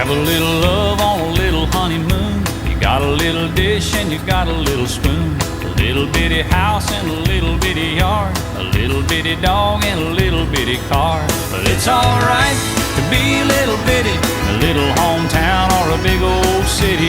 Have a little love on a little honeymoon. You got a little dish and you got a little spoon. A little bitty house and a little bitty yard. A little bitty dog and a little bitty car. But it's alright to be a little bitty, a little hometown or a big old city.